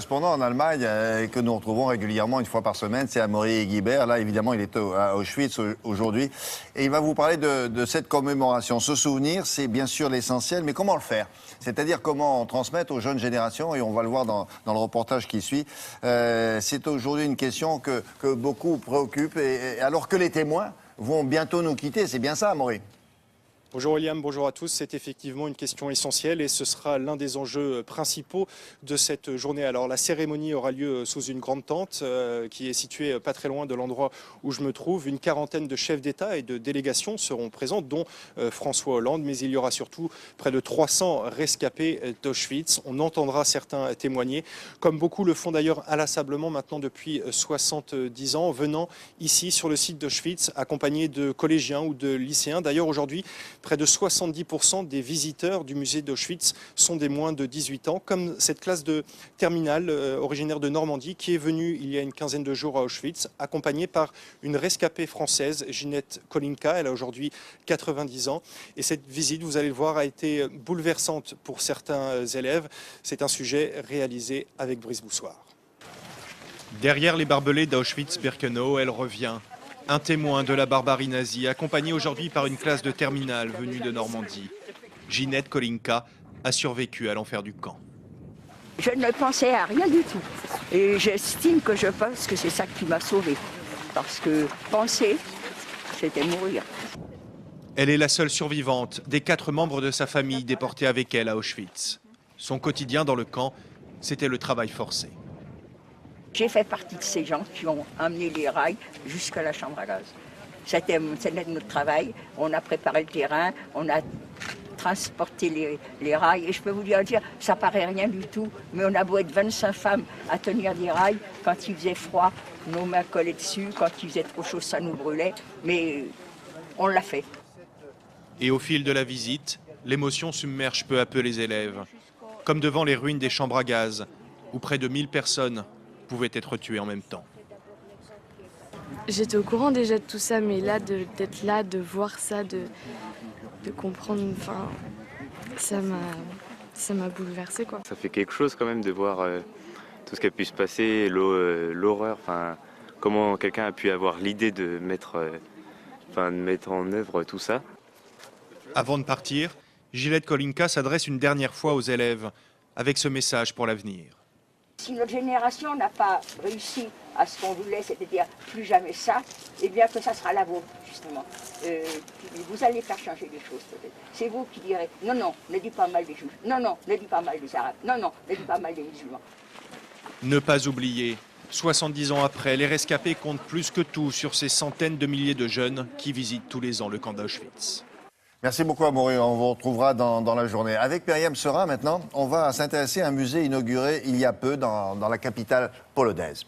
Correspondant en Allemagne que nous retrouvons régulièrement une fois par semaine, c'est Amaury Guibert. Là, évidemment, il est à Auschwitz aujourd'hui et il va vous parler de cette commémoration. Se souvenir, c'est bien sûr l'essentiel, mais comment le faire? C'est-à-dire comment transmettre aux jeunes générations, et on va le voir dans le reportage qui suit. C'est aujourd'hui une question que beaucoup préoccupe, et alors que les témoins vont bientôt nous quitter. C'est bien ça, Amaury? Bonjour William, bonjour à tous. C'est effectivement une question essentielle et ce sera l'un des enjeux principaux de cette journée. Alors la cérémonie aura lieu sous une grande tente qui est située pas très loin de l'endroit où je me trouve. Une quarantaine de chefs d'État et de délégations seront présents, dont François Hollande, mais il y aura surtout près de 300 rescapés d'Auschwitz. On entendra certains témoigner, comme beaucoup le font d'ailleurs inlassablement maintenant depuis 70 ans, venant ici sur le site d'Auschwitz, accompagnés de collégiens ou de lycéens. D'ailleurs aujourd'hui, près de 70% des visiteurs du musée d'Auschwitz sont des moins de 18 ans, comme cette classe de terminale originaire de Normandie qui est venue il y a une quinzaine de jours à Auschwitz, accompagnée par une rescapée française, Ginette Kolinka. Elle a aujourd'hui 90 ans. Et cette visite, vous allez le voir, a été bouleversante pour certains élèves. C'est un sujet réalisé avec Brice Boussoir. Derrière les barbelés d'Auschwitz-Birkenau, elle revient. Un témoin de la barbarie nazie, accompagné aujourd'hui par une classe de terminale venue de Normandie. Ginette Kolinka a survécu à l'enfer du camp. Je ne pensais à rien du tout. Et j'estime que je pense que c'est ça qui m'a sauvée. Parce que penser, c'était mourir. Elle est la seule survivante des 4 membres de sa famille déportés avec elle à Auschwitz. Son quotidien dans le camp, c'était le travail forcé. J'ai fait partie de ces gens qui ont amené les rails jusqu'à la chambre à gaz. C'était notre travail. On a préparé le terrain, on a transporté les rails. Et je peux vous dire, ça paraît rien du tout, mais on a beau être 25 femmes à tenir des rails. Quand il faisait froid, nos mains collaient dessus. Quand il faisait trop chaud, ça nous brûlait. Mais on l'a fait. Et au fil de la visite, l'émotion submerge peu à peu les élèves. Comme devant les ruines des chambres à gaz, où près de 1000 personnes pouvaient être tués en même temps. J'étais au courant déjà de tout ça, mais là, d'être là, de voir ça, de comprendre, enfin, ça m'a bouleversée, quoi. Ça fait quelque chose quand même de voir tout ce qui a pu se passer, l'horreur, enfin, comment quelqu'un a pu avoir l'idée de mettre en œuvre tout ça. Avant de partir, Ginette Kolinka s'adresse une dernière fois aux élèves avec ce message pour l'avenir. Si notre génération n'a pas réussi à ce qu'on voulait, c'est-à-dire plus jamais ça, eh bien que ça sera la vôtre, justement. Vous allez faire changer les choses, peut-être. C'est vous qui direz, non, non, ne dis pas mal des Juifs, non, non, ne dis pas mal des Arabes, non, non, ne dis pas mal des musulmans. Ne pas oublier, 70 ans après, les rescapés comptent plus que tout sur ces centaines de milliers de jeunes qui visitent tous les ans le camp d'Auschwitz. Merci beaucoup, Amaury. On vous retrouvera dans la journée. Avec Myriam Serin, maintenant, on va s'intéresser à un musée inauguré il y a peu dans la capitale polonaise.